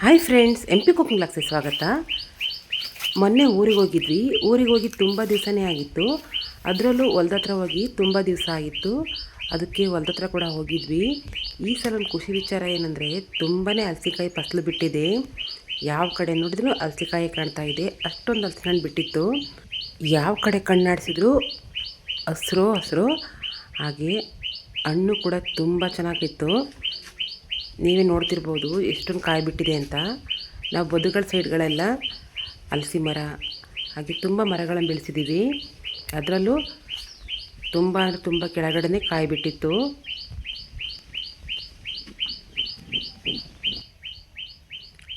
Hi friends, M P cooking ಕ್ಲಾಸ್ಗೆ ಸ್ವಾಗತ. ಮೊನ್ನೆ ಊರಿಗೆ ಹೋಗಿ ತುಂಬ ದಿವಸನೇ ಆಗಿತ್ತು. ಅದರಲ್ಲೂ ಹೊಲ್ದತ್ರ ಹೋಗಿ ತುಂಬ ದಿವಸ ಆಗಿತ್ತು. ಅದಕ್ಕೆ ಹೊಲ್ದತ್ರ ಕೂಡ ಹೋಗಿದ್ವಿ. ಈ ಸಲ ಒಂದು ಖುಷಿ ವಿಚಾರ ಏನಂದರೆ ತುಂಬಾ ಹಲಸಿಕಾಯಿ ಫಸಲು ಬಿಟ್ಟಿದೆ. ಯಾವ ಕಡೆ ನೋಡಿದ್ರೂ ಹಲಸಿಕಾಯಿ ಕಾಣ್ತಾ ಇದೆ. ಅಷ್ಟೊಂದು ಹಲಸಿನ ಹಣ್ಣು ಬಿಟ್ಟಿತ್ತು. ಯಾವ ಕಡೆ ಕಣ್ಣಾಡಿಸಿದ್ರು ಹಸಿರು ಹಸಿರು. ಹಾಗೆ ಹಣ್ಣು ಕೂಡ ತುಂಬ ಚೆನ್ನಾಗಿತ್ತು. ನೀವೇ ನೋಡ್ತಿರ್ಬೋದು ಎಷ್ಟೊಂದು ಕಾಯಿ ಬಿಟ್ಟಿದೆ ಅಂತ. ನಾವು ಬದುಗಳ ಸೈಡ್ಗಳೆಲ್ಲ ಹಲಸಿ ಮರ ಹಾಗೆ ತುಂಬ ಮರಗಳನ್ನು ಬೆಳೆಸಿದ್ದೀವಿ. ಅದರಲ್ಲೂ ತುಂಬ ಅಂದರೆ ತುಂಬ ಕೆಳಗಡೆನೇ ಕಾಯಿ ಬಿಟ್ಟಿತ್ತು.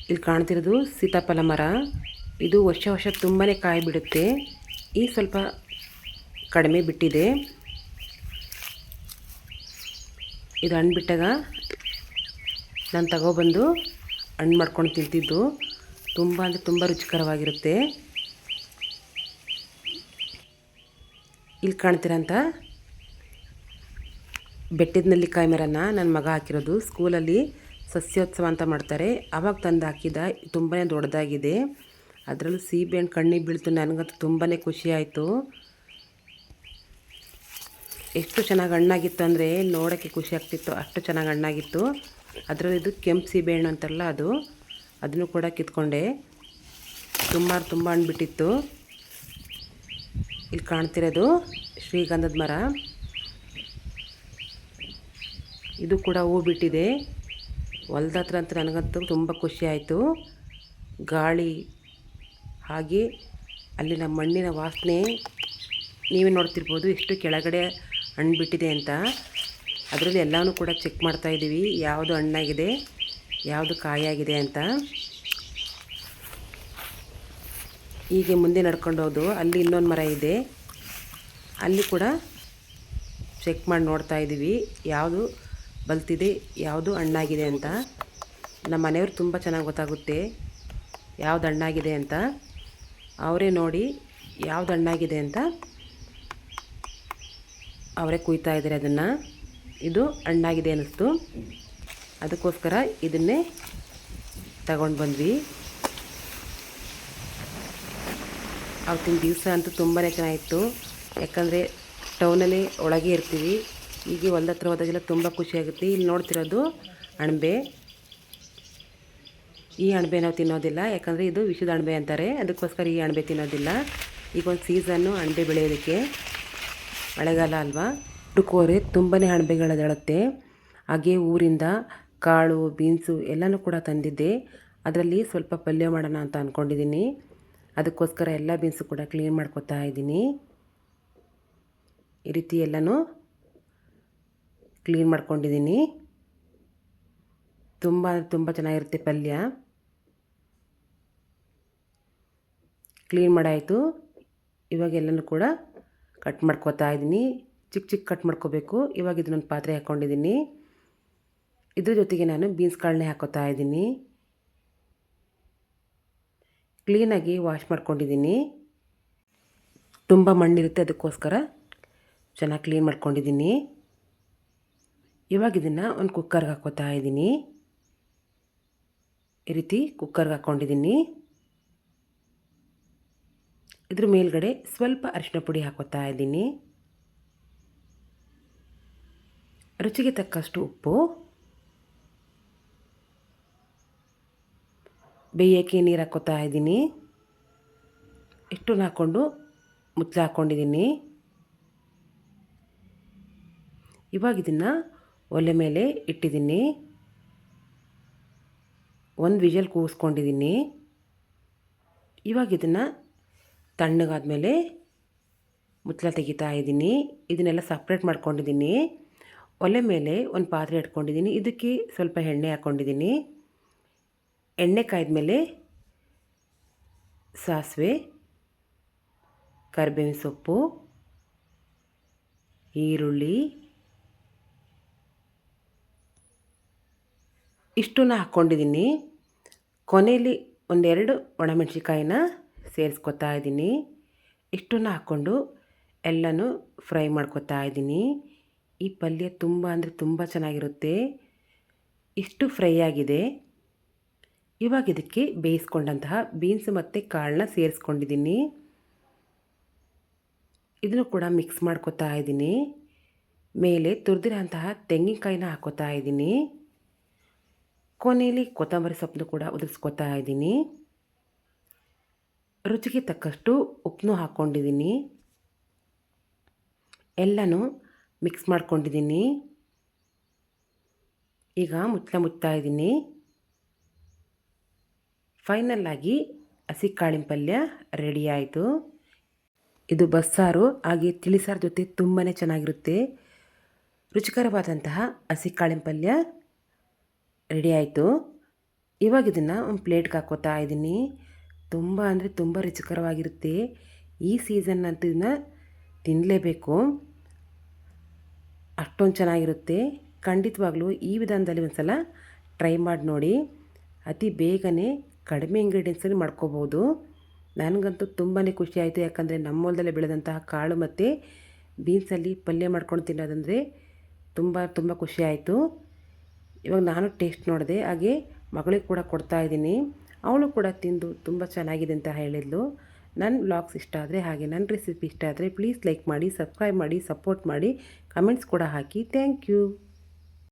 ಇಲ್ಲಿ ಕಾಣ್ತಿರೋದು ಸೀತಾಫಲ ಮರ. ಇದು ವರ್ಷ ತುಂಬಾ ಕಾಯಿ ಬಿಡುತ್ತೆ. ಈ ಸ್ವಲ್ಪ ಕಡಿಮೆ ಬಿಟ್ಟಿದೆ. ಇದು ಹಣ್ಣು ಬಿಟ್ಟಾಗ ನಾನು ತಗೊಬಂದು ಹಣ್ಣು ಮಾಡ್ಕೊಂಡು ತಿಂತಿದ್ದು. ತುಂಬ ಅಂದರೆ ತುಂಬ ರುಚಿಕರವಾಗಿರುತ್ತೆ. ಇಲ್ಲಿ ಕಾಣ್ತೀರಂತ ಬೆಟ್ಟದ ನೆಲ್ಲಿಕಾಯಿ ಮರನ ನನ್ನ ಮಗ ಹಾಕಿರೋದು. ಸ್ಕೂಲಲ್ಲಿ ಸಸ್ಯೋತ್ಸವ ಅಂತ ಮಾಡ್ತಾರೆ, ಆವಾಗ ತಂದು ಹಾಕಿದ. ತುಂಬಾ ದೊಡ್ಡದಾಗಿದೆ. ಅದರಲ್ಲೂ ಸೀಬೆ ಹಣ್ಣು ಕಣ್ಣಿಗೆ ಬೀಳ್ತು. ನನಗಂತೂ ತುಂಬಾ ಖುಷಿ ಆಯಿತು. ಎಷ್ಟು ಚೆನ್ನಾಗಿ ಹಣ್ಣಾಗಿತ್ತು ಅಂದರೆ ನೋಡೋಕ್ಕೆ ಖುಷಿ ಆಗ್ತಿತ್ತು. ಅಷ್ಟು ಚೆನ್ನಾಗಿ ಹಣ್ಣಾಗಿತ್ತು. ಅದರಲ್ಲಿ ಇದು ಕೆಂಪು ಸೀಬೆಹಣ್ಣು ಅಂತಾರಲ್ಲ ಅದನ್ನು ಕೂಡ ಕಿತ್ಕೊಂಡೆ. ತುಂಬ ಹಣ್ಣು ಬಿಟ್ಟಿತ್ತು. ಇಲ್ಲಿ ಕಾಣ್ತಿರೋದು ಶ್ರೀಗಂಧದ ಮರ. ಇದು ಕೂಡ ಹೂ ಬಿಟ್ಟಿದೆ. ಹೊಲ್ದ ಹತ್ರ ಅಂತ ನನಗಂತೂ ತುಂಬ ಖುಷಿ ಆಯಿತು. ಗಾಳಿ ಹಾಗೆ ಅಲ್ಲಿನ ಮಣ್ಣಿನ ವಾಸನೆ ನೀವೇ ನೋಡ್ತಿರ್ಬೋದು ಎಷ್ಟು ಕೆಳಗಡೆ ಹಣ್ಣು ಬಿಟ್ಟಿದೆ ಅಂತ. ಅದರಲ್ಲಿ ಎಲ್ಲನೂ ಕೂಡ ಚೆಕ್ ಮಾಡ್ತಾಯಿದ್ದೀವಿ, ಯಾವುದು ಹಣ್ಣಾಗಿದೆ ಯಾವುದು ಕಾಯಾಗಿದೆ ಅಂತ. ಹೀಗೆ ಮುಂದೆ ನಡ್ಕೊಂಡು ಹೋದು ಅಲ್ಲಿ ಇನ್ನೊಂದು ಮರ ಇದೆ. ಅಲ್ಲಿ ಕೂಡ ಚೆಕ್ ಮಾಡಿ ನೋಡ್ತಾ ಇದ್ದೀವಿ ಯಾವುದು ಬಲ್ತಿದೆ ಯಾವುದು ಹಣ್ಣಾಗಿದೆ ಅಂತ. ನಮ್ಮ ಮನೆಯವ್ರು ತುಂಬ ಚೆನ್ನಾಗಿ ಗೊತ್ತಾಗುತ್ತೆ ಯಾವುದು ಹಣ್ಣಾಗಿದೆ ಅಂತ. ಅವರೇ ನೋಡಿ ಯಾವುದು ಹಣ್ಣಾಗಿದೆ ಅಂತ ಅವರೇ ಕುಯ್ತಾ ಇದ್ದಾರೆ ಅದನ್ನು. ಇದು ಹಣ್ಣಾಗಿದೆ ಅನ್ನಿಸ್ತು, ಅದಕ್ಕೋಸ್ಕರ ಇದನ್ನೇ ತಗೊಂಡು ಬಂದ್ವಿ. ಅವತ್ತಿನ ದಿವಸ ಅಂತೂ ತುಂಬಾ ಚೆನ್ನಾಗಿತ್ತು. ಯಾಕಂದರೆ ಟೌನಲ್ಲಿ ಒಳಗೆ ಇರ್ತೀವಿ. ಹೀಗೆ ಹೊಲ್ದ ಹತ್ರ ಹೋದಾಗೆಲ್ಲ ತುಂಬ ಖುಷಿಯಾಗುತ್ತೆ. ಇಲ್ಲಿ ನೋಡ್ತಿರೋದು ಅಣಬೆ. ಈ ಅಣಬೆ ನಾವು ತಿನ್ನೋದಿಲ್ಲ, ಯಾಕಂದರೆ ಇದು ವಿಷದ ಅಣಬೆ ಅಂತಾರೆ. ಅದಕ್ಕೋಸ್ಕರ ಈ ಅಣಬೆ ತಿನ್ನೋದಿಲ್ಲ. ಈಗ ಒಂದು ಸೀಸನ್ನು ಅಣಬೆ ಬೆಳೆಯೋದಕ್ಕೆ, ಮಳೆಗಾಲ ಅಲ್ವಾ. ಹುಡುಕೋರೆ ತುಂಬಾ ಅಣಬೆಗಳದಳತ್ತೆ. ಹಾಗೆ ಊರಿಂದ ಕಾಳು ಬೀನ್ಸು ಎಲ್ಲನೂ ಕೂಡ ತಂದಿದ್ದೆ. ಅದರಲ್ಲಿ ಸ್ವಲ್ಪ ಪಲ್ಯ ಮಾಡೋಣ ಅಂತ ಅಂದ್ಕೊಂಡಿದ್ದೀನಿ. ಅದಕ್ಕೋಸ್ಕರ ಎಲ್ಲ ಬೀನ್ಸು ಕೂಡ ಕ್ಲೀನ್ ಮಾಡ್ಕೊತಾ ಇದ್ದೀನಿ. ಈ ರೀತಿ ಎಲ್ಲನೂ ಕ್ಲೀನ್ ಮಾಡ್ಕೊಂಡಿದ್ದೀನಿ. ತುಂಬ ಚೆನ್ನಾಗಿರುತ್ತೆ ಪಲ್ಯ. ಕ್ಲೀನ್ ಮಾಡಾಯಿತು. ಇವಾಗ ಎಲ್ಲನೂ ಕೂಡ ಕಟ್ ಮಾಡ್ಕೊತಾ ಇದ್ದೀನಿ. ಚಿಕ್ಕ ಕಟ್ ಮಾಡ್ಕೋಬೇಕು. ಇವಾಗ ಇದನ್ನೊಂದು ಪಾತ್ರೆ ಹಾಕ್ಕೊಂಡಿದ್ದೀನಿ. ಇದ್ರ ಜೊತೆಗೆ ನಾನು ಬೀನ್ಸ್ ಕಾಳನ್ನೇ ಹಾಕೋತಾ ಇದ್ದೀನಿ. ಕ್ಲೀನಾಗಿ ವಾಶ್ ಮಾಡ್ಕೊಂಡಿದ್ದೀನಿ. ತುಂಬ ಮಣ್ಣಿರುತ್ತೆ, ಅದಕ್ಕೋಸ್ಕರ ಚೆನ್ನಾಗಿ ಕ್ಲೀನ್ ಮಾಡ್ಕೊಂಡಿದ್ದೀನಿ. ಇವಾಗ ಇದನ್ನು ಒಂದು ಕುಕ್ಕರ್ಗೆ ಹಾಕೋತಾ ಇದ್ದೀನಿ. ಈ ರೀತಿ ಕುಕ್ಕರ್ಗೆ ಹಾಕ್ಕೊಂಡಿದ್ದೀನಿ. ಇದ್ರ ಮೇಲ್ಗಡೆ ಸ್ವಲ್ಪ ಅರಿಶಿನ ಪುಡಿ ಹಾಕೋತಾ ಇದ್ದೀನಿ. ರುಚಿಗೆ ತಕ್ಕಷ್ಟು ಉಪ್ಪು, ಬೇಯೋಕ್ಕೆ ನೀರು ಹಾಕೋತಾ ಇದ್ದೀನಿ. ಇಷ್ಟನ್ನು ಹಾಕ್ಕೊಂಡು ಮುಚ್ಚ ಹಾಕ್ಕೊಂಡಿದ್ದೀನಿ. ಇವಾಗ ಇದನ್ನು ಒಲೆ ಮೇಲೆ ಇಟ್ಟಿದ್ದೀನಿ. ಒಂದು ವಿಷಲ್ ಕೂಗಿಸ್ಕೊಂಡಿದ್ದೀನಿ. ಇವಾಗ ಇದನ್ನು ತಣ್ಣಗಾದ್ಮೇಲೆ ಮುಚ್ಚಳ ತೆಗಿತಾ ಇದ್ದೀನಿ. ಇದನ್ನೆಲ್ಲ ಸಪ್ರೇಟ್ ಮಾಡ್ಕೊಂಡಿದ್ದೀನಿ. ಒಲೆ ಮೇಲೆ ಒಂದು ಪಾತ್ರೆ ಇಟ್ಕೊಂಡಿದ್ದೀನಿ. ಇದಕ್ಕೆ ಸ್ವಲ್ಪ ಎಣ್ಣೆ ಹಾಕ್ಕೊಂಡಿದ್ದೀನಿ. ಎಣ್ಣೆ ಕಾಯ್ದ್ಮೇಲೆ ಸಾಸಿವೆ, ಕರಿಬೇವಿನ ಸೊಪ್ಪು, ಈರುಳ್ಳಿ ಇಷ್ಟನ್ನು ಹಾಕ್ಕೊಂಡಿದ್ದೀನಿ. ಕೊನೆಯಲ್ಲಿ ಒಂದೆರಡು ಒಣಮೆಣಸಿಕಾಯಿನ ಸೇರಿಸ್ಕೊತಾ ಇದ್ದೀನಿ. ಇಷ್ಟನ್ನು ಹಾಕ್ಕೊಂಡು ಎಲ್ಲನೂ ಫ್ರೈ ಮಾಡ್ಕೊತಾ ಇದ್ದೀನಿ. ಈ ಪಲ್ಯ ತುಂಬ ಅಂದರೆ ತುಂಬ ಚೆನ್ನಾಗಿರುತ್ತೆ. ಇಷ್ಟು ಫ್ರೈ ಆಗಿದೆ. ಇವಾಗ ಇದಕ್ಕೆ ಬೇಯಿಸ್ಕೊಂಡಂತಹ ಬೀನ್ಸ್ ಮತ್ತು ಕಾಳನ್ನ ಸೇರಿಸ್ಕೊಂಡಿದ್ದೀನಿ. ಇದನ್ನು ಕೂಡ ಮಿಕ್ಸ್ ಮಾಡ್ಕೊತಾ ಇದ್ದೀನಿ. ಮೇಲೆ ತುರಿದಿರೋಂತಹ ತೆಂಗಿನಕಾಯಿನ ಹಾಕೋತಾ ಇದ್ದೀನಿ. ಕೊನೆಯಲ್ಲಿ ಕೊತ್ತಂಬರಿ ಸೊಪ್ಪನ್ನು ಕೂಡ ಉದುರಿಸ್ಕೊತಾ ಇದ್ದೀನಿ. ರುಚಿಗೆ ತಕ್ಕಷ್ಟು ಉಪ್ಪನ್ನು ಹಾಕ್ಕೊಂಡಿದ್ದೀನಿ. ಎಲ್ಲನೂ ಮಿಕ್ಸ್ ಮಾಡ್ಕೊಂಡಿದ್ದೀನಿ. ಈಗ ಮುಚ್ತಾ ಇದ್ದೀನಿ. ಫೈನಲ್ಲಾಗಿ ಹಸಿ ಕಾಳಿನ ಪಲ್ಯ ರೆಡಿ ಆಯಿತು. ಇದು ಬಸ್ಸಾರು ಹಾಗೆ ತಿಳಿಸಾರು ಜೊತೆ ತುಂಬಾ ಚೆನ್ನಾಗಿರುತ್ತೆ. ರುಚಿಕರವಾದಂತಹ ಹಸಿ ಕಾಳಿನ ಪಲ್ಯ ರೆಡಿ ಆಯಿತು. ಇವಾಗ ಇದನ್ನು ಒಂದು ಪ್ಲೇಟ್ಗೆ ಹಾಕೋತಾ ಇದ್ದೀನಿ. ತುಂಬ ಅಂದರೆ ತುಂಬ ರುಚಿಕರವಾಗಿರುತ್ತೆ. ಈ ಸೀಸನ್ ಅಂತೂ ಇದನ್ನು ತಿನ್ನಲೇಬೇಕು, ಅಷ್ಟೊಂದು ಚೆನ್ನಾಗಿರುತ್ತೆ. ಖಂಡಿತವಾಗ್ಲೂ ಈ ವಿಧಾನದಲ್ಲಿ ಒಂದು ಸಲ ಟ್ರೈ ಮಾಡಿ ನೋಡಿ. ಅತಿ ಬೇಗನೆ ಕಡಿಮೆ ಇಂಗ್ರೀಡಿಯೆಂಟ್ಸಲ್ಲಿ ಮಾಡ್ಕೋಬೋದು. ನನಗಂತೂ ತುಂಬಾ ಖುಷಿ ಆಯಿತು. ಯಾಕಂದರೆ ನಮ್ಮ ಹೊಲದಲ್ಲೇ ಬೆಳೆದಂತಹ ಕಾಳು ಮತ್ತು ಬೀನ್ಸಲ್ಲಿ ಪಲ್ಯ ಮಾಡ್ಕೊಂಡು ತಿನ್ನೋದಂದರೆ ತುಂಬ ಖುಷಿ ಆಯಿತು. ಇವಾಗ ನಾನು ಟೇಸ್ಟ್ ನೋಡಿದೆ, ಹಾಗೆ ಮಗಳಿಗೆ ಕೂಡ ಕೊಡ್ತಾಯಿದ್ದೀನಿ. ಅವಳು ಕೂಡ ತಿಂದು ತುಂಬ ಚೆನ್ನಾಗಿದೆ ಅಂತ ಹೇಳಿದ್ಲು. ನನ್ನ ವ್ಲಾಗ್ಸ್ ಇಷ್ಟ ಆದರೆ ಹಾಗೆ ನನ್ನ ರೆಸಿಪಿ ಇಷ್ಟ ಆದರೆ ಪ್ಲೀಸ್ ಲೈಕ್ ಮಾಡಿ, ಸಬ್ಸ್ಕ್ರೈಬ್ ಮಾಡಿ, ಸಪೋರ್ಟ್ ಮಾಡಿ, ಕಮೆಂಟ್ಸ್ ಕೂಡ ಹಾಕಿ. Thank you.